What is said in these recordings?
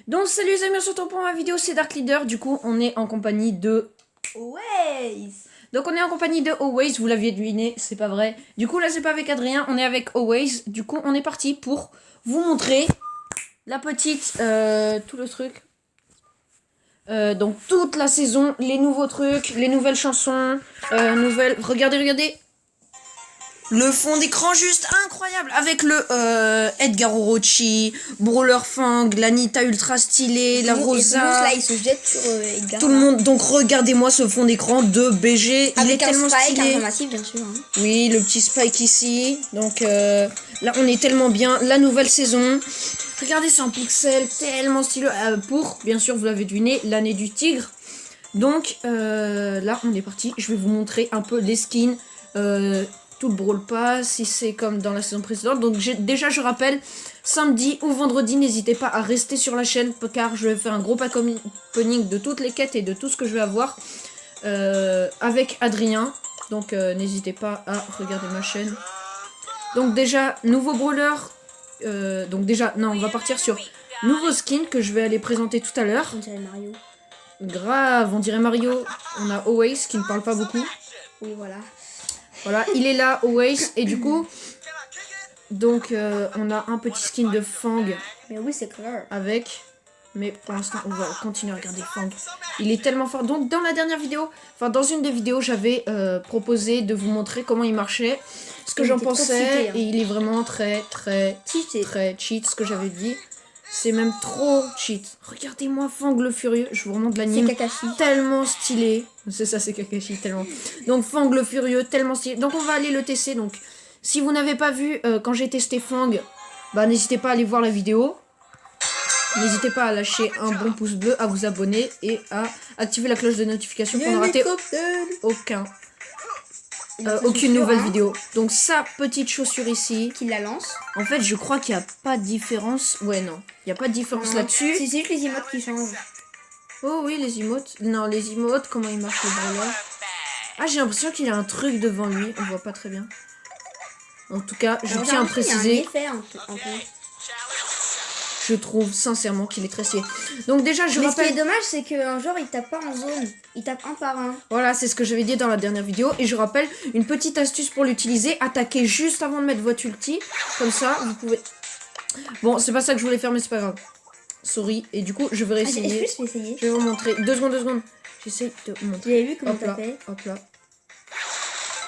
Donc salut les amis, on se retrouve pour ma vidéo, c'est Dark Leader. Du coup on est en compagnie de Always. Donc on est en compagnie de Always, vous l'aviez deviné, c'est pas vrai. Du coup là c'est pas avec Adrien, on est avec Always. Du coup on est parti pour vous montrer la petite, tout le truc. Donc toute la saison, les nouveaux trucs, les nouvelles chansons, regardez. Le fond d'écran juste incroyable avec le Edgar Orochi, Brawler Fang, la Nita ultra stylée, la Rosa. Là, il se jette sur Edgar. Tout le monde, donc regardez-moi ce fond d'écran de BG, il est tellement stylé. Un massif, bien sûr. Hein. Oui, le petit Spike ici. Donc là, on est tellement bien. La nouvelle saison. Regardez, c'est en pixel, tellement stylé. Pour, bien sûr, vous l'avez deviné, l'année du tigre. Donc là, on est parti. Je vais vous montrer un peu les skins. Tout le Brawl Pass, si c'est comme dans la saison précédente. Donc déjà, je rappelle, samedi ou vendredi, n'hésitez pas à rester sur la chaîne, car je vais faire un gros pack opening de toutes les quêtes et de tout ce que je vais avoir avec Adrien. Donc n'hésitez pas à regarder ma chaîne. Donc déjà, nouveau brawler. Donc déjà, non, on va partir sur nouveau skin que je vais aller présenter tout à l'heure. On dirait Mario. Grave, on dirait Mario. On a Always qui ne parle pas beaucoup. Oui, voilà. Voilà, il est là, Always. Et du coup, donc on a un petit skin de Fang. Mais oui, c'est clair. Avec... Mais pour l'instant, on va continuer à regarder Fang. Il est tellement fort. Donc dans la dernière vidéo, enfin dans une des vidéos, j'avais proposé de vous montrer comment il marchait. Ce que j'en pensais. Cheaté, hein. Et il est vraiment très cheat, ce que j'avais dit. C'est même trop cheat. Regardez-moi Fang le Furieux. Je vous remonte l'anime. C'est Kakashi. Tellement stylé. C'est ça, c'est Kakashi, tellement. Donc Fang le Furieux, tellement stylé. Donc on va aller le tester. Donc si vous n'avez pas vu quand j'ai testé Fang, bah n'hésitez pas à aller voir la vidéo. N'hésitez pas à lâcher un bon pouce bleu, à vous abonner et à activer la cloche de notification pour ne rater aucune nouvelle vidéo. Donc sa petite chaussure ici. Qui la lance. En fait, je crois qu'il n'y a pas de différence. Ouais, non. Il n'y a pas de différence là-dessus. C'est juste les emotes qui changent. Oh oui, les emotes. Non, les emotes, comment il marche le brawler. Ah, j'ai l'impression qu'il a un truc devant lui. On voit pas très bien. En tout cas, je tiens à préciser. Il y a un effet, un peu. Je trouve sincèrement qu'il est très stylé. Donc déjà, je rappelle... ce qui est dommage, c'est qu'un genre, il tape pas en zone. Il tape un par un. Voilà, c'est ce que j'avais dit dans la dernière vidéo. Et je rappelle, une petite astuce pour l'utiliser. Attaquer juste avant de mettre votre ulti. Comme ça, vous pouvez... Bon, c'est pas ça que je voulais faire, mais c'est pas grave. Sorry. Et du coup, je vais réessayer. Est-ce que je vais essayer? Je vais vous montrer. 2 secondes. J'essaie de vous montrer. Vous avez vu comment Hop là, t'as fait? hop là.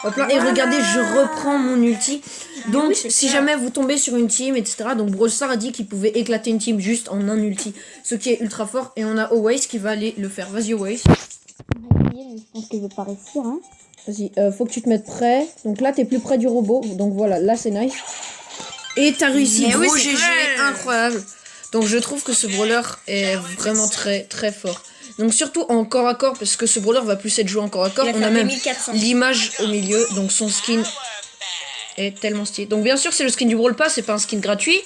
Hop là, et regardez, je reprends mon ulti. Donc, oui, si jamais vous tombez sur une team, etc. Donc, Brawl Stars a dit qu'il pouvait éclater une team juste en un ulti. Ce qui est ultra fort. Et on a Always qui va aller le faire. Vas-y, Always. Je pense que je vais pas réussir, hein. Vas-y, faut que tu te mettes prêt. Donc là, t'es plus près du robot. Donc voilà, là, c'est nice. Et t'as réussi. Mais Gros oui, GG, incroyable. Donc, je trouve que ce brawler est vraiment très, très fort. Donc, surtout en corps à corps, parce que ce brawler va plus être joué en corps à corps. On a même 1400. l'image au milieu. Donc, son skin est tellement stylé. Donc, bien sûr, c'est le skin du Brawl Pass, c'est pas un skin gratuit.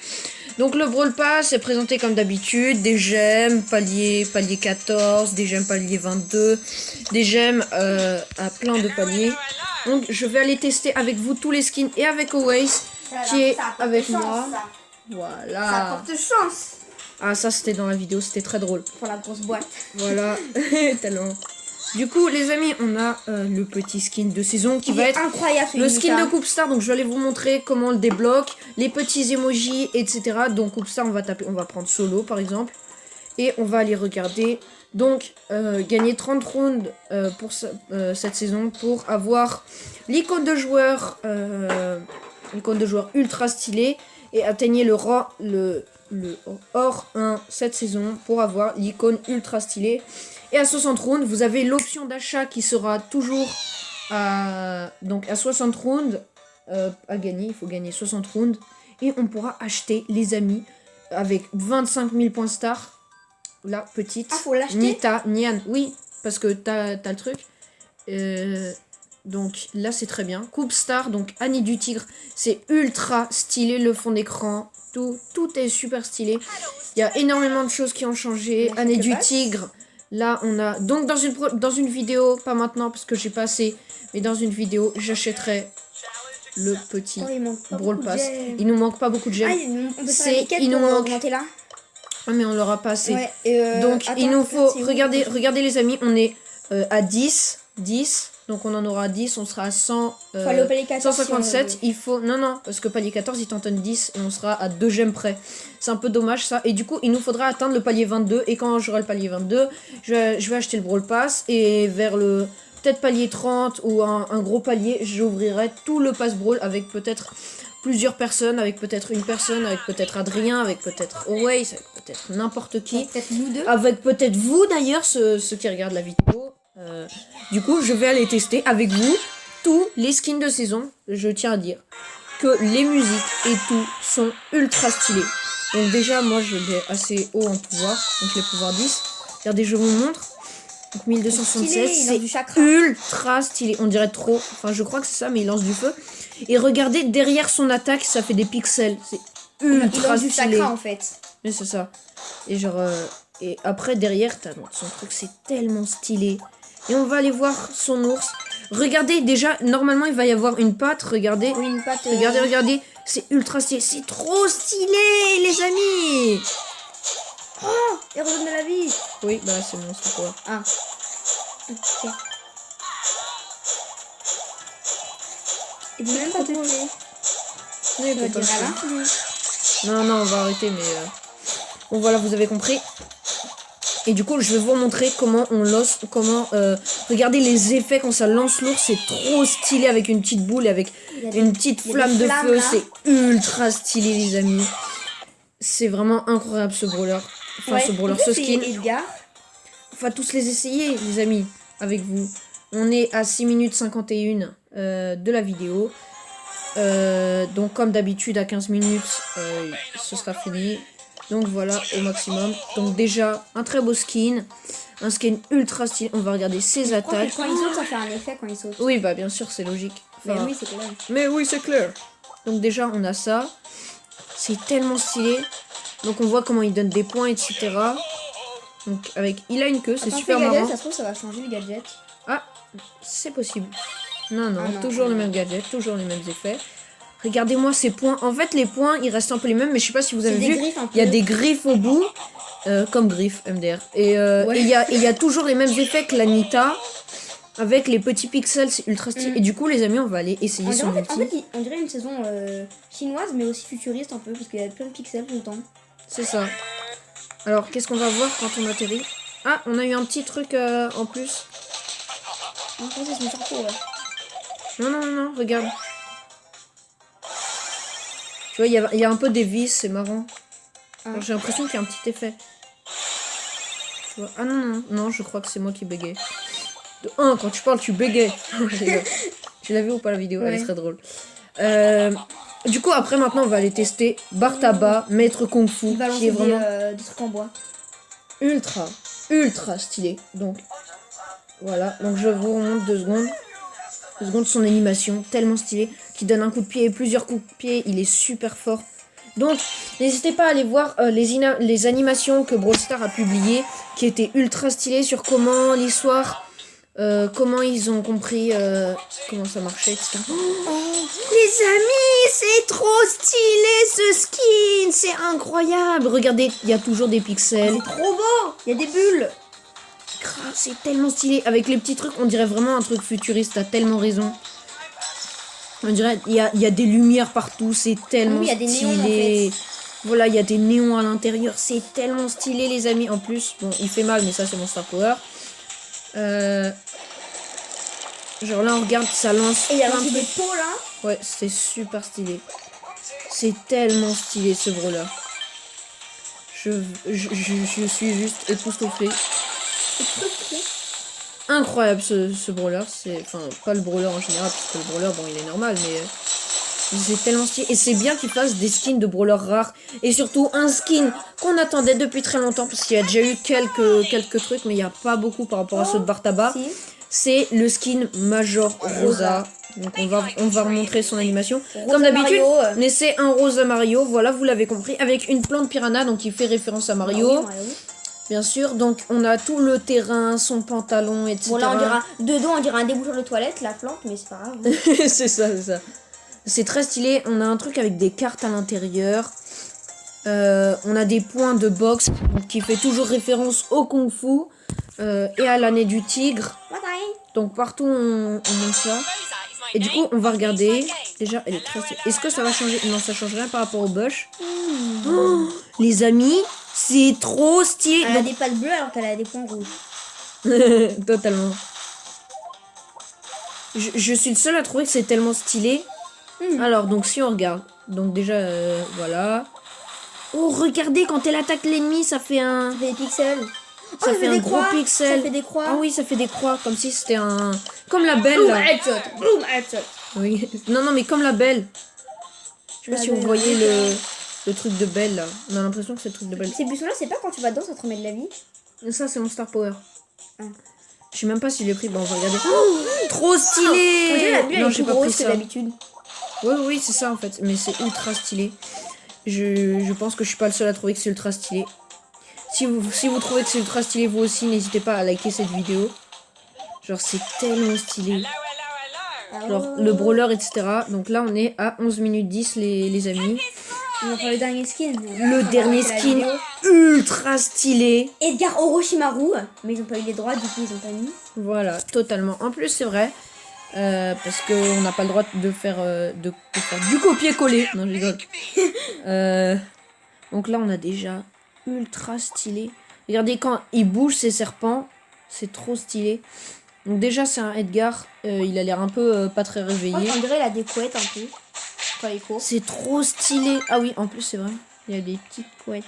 Donc, le Brawl Pass est présenté comme d'habitude. Des gemmes, palier 14, des gemmes palier 22, des gemmes à plein de paliers. Donc, je vais aller tester avec vous tous les skins et avec Always qui est avec moi. Voilà. Ça apporte chance. Ah, ça, c'était dans la vidéo, c'était très drôle. Pour la grosse boîte. Voilà, tellement. Du coup, les amis, on a le petit skin de saison qui va être incroyable. le skin de Coupe Star. Donc, je vais aller vous montrer comment on le débloque, les petits emojis, etc. Donc, Coupe Star, on va prendre solo, par exemple. Et on va aller regarder. Donc, gagner 30 rounds pour cette saison pour avoir l'icône de joueur ultra stylé et atteignez le or 1 cette saison pour avoir l'icône ultra stylée. Et à 60 rounds, vous avez l'option d'achat qui sera toujours donc à 60 rounds à gagner. Il faut gagner 60 rounds. Et on pourra acheter les amis avec 25 000 points star. La petite faut l'acheter. Nita Nian. Oui, parce que t'as le truc. Donc là, c'est très bien. Coupe Star, donc Annie du Tigre. C'est ultra stylé, le fond d'écran. Tout est super stylé. Il y a énormément de choses qui ont changé. Année du Tigre. Là, on a... Donc, dans une vidéo, pas maintenant parce que j'ai pas assez, mais dans une vidéo, j'achèterai le petit Brawl Pass. Il nous manque pas beaucoup de gemmes. On peut faire les quêtes pour augmenter là. Ah, mais on l'aura pas assez. Ouais, Donc, attends, il nous faut... c'est où Regardez les amis, on est à 10. Donc, on en aura 10. On sera à 100... Faut aller au palier 14 si on 157. veut. Il faut... Non, parce que palier 14, il t'en donne 10. Et on sera à 2 gemmes près. C'est un peu dommage, ça. Et du coup, il nous faudra atteindre le palier 22. Et quand j'aurai le palier 22, je vais acheter le Brawl Pass. Et vers le... peut-être palier 30 ou un gros palier, j'ouvrirai tout le Pass Brawl avec peut-être... plusieurs personnes, avec peut-être une personne, avec peut-être Adrien, avec peut-être Always, avec peut-être n'importe qui. Peut-être nous deux. Avec peut-être vous d'ailleurs, ceux qui regardent la vidéo. Du coup, je vais aller tester avec vous tous les skins de saison. Je tiens à dire que les musiques et tout sont ultra stylés. Donc déjà, moi, je vais assez haut en pouvoir. Donc les pouvoirs 10. Regardez, je vous montre. Donc 1276, Stylé, il lance c'est du chakra. ultra stylé. On dirait trop. Enfin, je crois que c'est ça, mais il lance du feu. Et regardez, derrière son attaque, ça fait des pixels. C'est Il ultra lance du stylé. chakra en fait. Mais c'est ça. Et genre... et après, derrière, t'as son truc, c'est tellement stylé. Et on va aller voir son ours. Regardez, déjà, normalement, il va y avoir une patte. Regardez. Oui, une patte. Regardez. C'est ultra stylé. C'est trop stylé, les amis. Oh, héros de la vie. Oui, bah c'est bon, c'est quoi. Ah. Ok. Il veut même pas toucher. Oui, On faut va pas dire le à faire. l'infini. Non, on va arrêter, mais... Bon, voilà, vous avez compris. Et du coup, je vais vous montrer comment on lance... Regardez les effets quand ça lance l'ours. C'est trop stylé avec une petite boule et avec Il y a une petite il y a flamme des de flammes, feu. là. C'est ultra stylé, les amis. C'est vraiment incroyable, ce brawler. Enfin, ce brawler, en plus, ce c'est skin. Edgar. On va tous les essayer, les amis, avec vous. On est à 6 minutes 51 de la vidéo. Donc, comme d'habitude, à 15 minutes, ce sera fini. Donc, voilà, au maximum. Donc, déjà, un très beau skin. Un skin ultra stylé. On va regarder ses Je crois attaques. que quand il saute, ça fait un effet quand il saute. Oui, bah, bien sûr, c'est logique. Enfin, Mais oui, c'est clair. mais oui, c'est clair. Donc, déjà, on a ça. C'est tellement stylé. Donc, on voit comment il donne des points, etc. Donc, il a une queue, c'est Attends, super fais gadget, marrant. ça se trouve, ça va changer le gadget. Ah, c'est possible. Non, Ah non, toujours le même gadget, toujours les mêmes effets. Regardez-moi ces points. En fait, les points, ils restent un peu les mêmes, mais je sais pas si vous avez des vu. griffes un peu. Il y a des griffes au bout, comme griffes MDR. Et Ouais. il y a toujours les mêmes effets que la Nita, avec les petits pixels, c'est ultra stylé. Et du coup, les amis, on va aller essayer On dirait, son ulti. on dirait une saison chinoise, mais aussi futuriste un peu, parce qu'il y a plein de pixels tout le temps. C'est ça. Alors, qu'est-ce qu'on va voir quand on atterrit? Ah, on a eu un petit truc en plus. En fait, c'est son chapeau, ouais. Non, regarde. Tu vois, il y a un peu des vis, c'est marrant. Ah. J'ai l'impression qu'il y a un petit effet. Tu vois. Ah non, je crois que c'est moi qui bégaye. De 1, quand tu parles, tu bégayes. Je rigole. Tu l'as vu ou pas la vidéo? Elle est Ouais. très drôle. Du coup, après, maintenant, on va aller tester Bartaba, maître Kung Fu, Il va qui lancer est vraiment des trucs en bois. ultra stylé. Donc, voilà. Donc, je vous remonte 2 secondes. 2 secondes, son animation, tellement stylé, qui donne un coup de pied et plusieurs coups de pied. Il est super fort. Donc, n'hésitez pas à aller voir les animations que Brawl Stars a publiées, qui étaient ultra stylées sur comment l'histoire, comment ils ont compris comment ça marchait, etc. Les amis, c'est trop stylé ce skin, c'est incroyable. Regardez, il y a toujours des pixels. C'est trop beau. Il y a des bulles. Grave, c'est tellement stylé. Avec les petits trucs, on dirait vraiment un truc futuriste, t'as tellement raison. On dirait, il y a des lumières partout, c'est tellement Oui, il y a des stylé. néons, en fait. Voilà, il y a des néons à l'intérieur, c'est tellement stylé les amis. En plus, bon, il fait mal, mais ça c'est mon Star Power. Genre là, on regarde, ça lance. Et il y a plein lancé de des trucs. pots là. Ouais, c'est super stylé. C'est tellement stylé ce brawler. Je suis juste époustouflée. Incroyable ce brawler. Enfin, pas le brawler en général, parce que le brawler, bon, il est normal, mais c'est tellement stylé. Et c'est bien qu'ils fassent des skins de brawlers rares. Et surtout, un skin qu'on attendait depuis très longtemps, parce qu'il y a déjà eu quelques trucs, mais il n'y a pas beaucoup par rapport à ceux de Bartaba. Si. C'est le skin Major Rosa. Donc on va remontrer son animation. Rosa Comme d'habitude, Mario. mais c'est un Rosa Mario, voilà, vous l'avez compris, avec une plante piranha, donc il fait référence à Mario, Ah oui, Mario. bien sûr. Donc on a tout le terrain, son pantalon, etc. Bon là on dira dedans on dirait un déboucheur de toilette la plante mais c'est pas grave. Hein. c'est ça. C'est très stylé. On a un truc avec des cartes à l'intérieur. On a des points de boxe qui fait toujours référence au Kung Fu et à l'année du tigre. Donc partout on monte ça. Et du coup on va regarder. Déjà elle est très stylée. Est-ce que ça va changer? Non, ça change rien par rapport au Bush. Oh, les amis, c'est trop stylé. Elle a des pattes bleues alors qu'elle a des points rouges. Totalement. Je suis le seul à trouver que c'est tellement stylé. Alors donc si on regarde. Donc déjà voilà. Oh, regardez, quand elle attaque l'ennemi, ça fait un... Ça fait des pixels. Ça fait un gros pixel. Ça fait des croix. Ah oui, ça fait des croix, comme si c'était un... Comme la belle, Boom, là. headshot. Boom, headshot. Oui. Non, mais comme la belle. Je sais pas si vous voyez le truc de belle, là. On a l'impression que c'est le truc de belle. Ces buissons-là, c'est pas quand tu vas dedans, ça te remet de la vie. Ça, c'est mon Star Power. Ah. Je sais même pas si je l'ai pris. Bon, on va regarder. Oh, trop stylé. Non, j'ai pas pris ça d'habitude. Oui, c'est ça, en fait. Mais c'est ultra stylé. Je pense que je suis pas le seul à trouver que c'est ultra stylé. Si vous trouvez que c'est ultra stylé, vous aussi, n'hésitez pas à liker cette vidéo. Genre, c'est tellement stylé. Genre, le brawler, etc. Donc là, on est à 11 minutes 10, les amis. On va faire le dernier skin. Le dernier skin ultra stylé. Edgar Orochimaru. Mais ils ont pas eu les droits, du coup, ils ont pas mis. Voilà, totalement. En plus, c'est vrai. Parce qu'on n'a pas le droit de faire du copier-coller. Non, je rigole. Donc là, on a déjà ultra stylé. Regardez quand il bouge ses serpents. C'est trop stylé. Donc déjà, c'est un Edgar. Il a l'air un peu pas très réveillé. On dirait il a des couettes un peu. Quand il court. C'est trop stylé. Ah oui, en plus, c'est vrai. Il y a des petites couettes.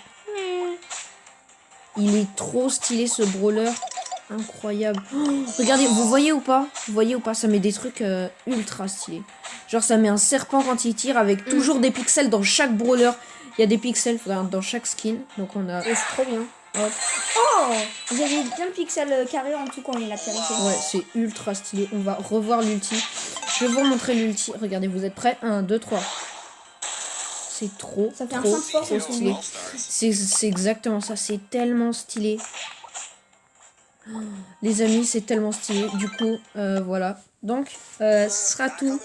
Il est trop stylé, ce brawler. Incroyable. Oh, regardez, vous voyez ou pas? Vous voyez ou pas? Ça met des trucs ultra stylés. Genre ça met un serpent quand il tire avec toujours des pixels dans chaque brawler. Il y a des pixels dans chaque skin. Donc on a... Et c'est trop bien. Hop. Oh, vous avez plein de pixels carrés en tout quand il a périssé. Ouais, c'est ultra stylé. On va revoir l'ulti. Je vais vous montrer l'ulti. Regardez, vous êtes prêts? 1, 2, 3. C'est trop, ça fait trop, un force trop stylé. C'est exactement ça. C'est tellement stylé. Les amis, c'est tellement stylé. Du coup, voilà. Donc, ce sera tout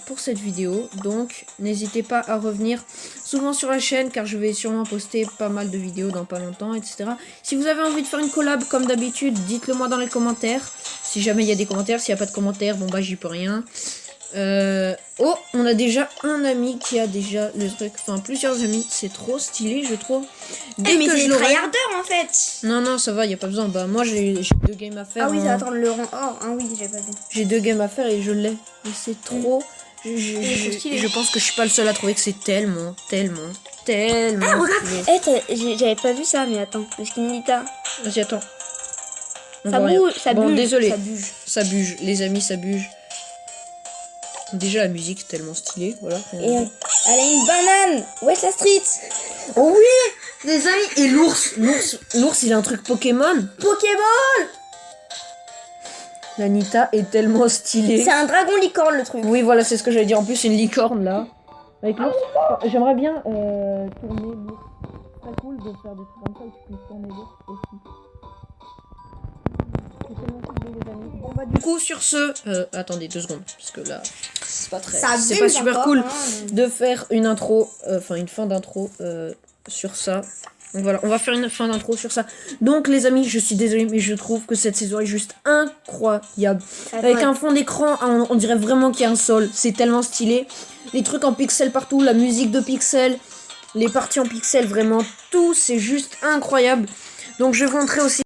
pour cette vidéo. Donc, n'hésitez pas à revenir souvent sur la chaîne, car je vais sûrement poster pas mal de vidéos dans pas longtemps, etc. Si vous avez envie de faire une collab comme d'habitude, dites-le moi dans les commentaires. Si jamais il y a des commentaires, s'il n'y a pas de commentaires, bon bah j'y peux rien. Oh, on a déjà un ami qui a déjà le truc, enfin plusieurs amis, c'est trop stylé je trouve. Dès mais c'est tryharders en fait. Non, ça va, y a pas besoin. Bah moi j'ai 2 games à faire. Ah oui, ça va attendre le rang or. Ah oui, j'ai pas vu. J'ai 2 games à faire et je l'ai. Et c'est trop. Je pense que je suis pas le seul à trouver que c'est tellement. Ah, regarde, j'avais pas vu ça, mais attends, le skin Nita. Vas-y, attends. Ça bouge, ça bouge. Bon, désolé. Ça bouge, les amis, ça bouge. Déjà la musique est tellement stylée, voilà. Et elle a une banane. Où est la street? Oh oui, les amis. Et l'ours, il a un truc Pokémon. Pokéball. La Nita est tellement stylée. C'est un dragon licorne le truc. Oui, voilà, c'est ce que j'allais dire. En plus, une licorne là. Avec l'ours. J'aimerais bien tourner l'ours. C'est très cool de faire des trucs comme ça où tu peux tourner l'ours aussi. C'est tellement stylé, les amis. Bon, bah, du coup, sur ce. Attendez 2 secondes. Parce que là, c'est pas très. C'est pas super cool de faire une intro. Enfin, une fin d'intro sur ça. Donc voilà, on va faire une fin d'intro sur ça. Donc les amis, je suis désolée, mais je trouve que cette saison est juste incroyable. Avec un fond d'écran, on dirait vraiment qu'il y a un sol. C'est tellement stylé. Les trucs en pixels partout, la musique de pixels, les parties en pixels, vraiment tout, c'est juste incroyable. Donc je vais vous montrer aussi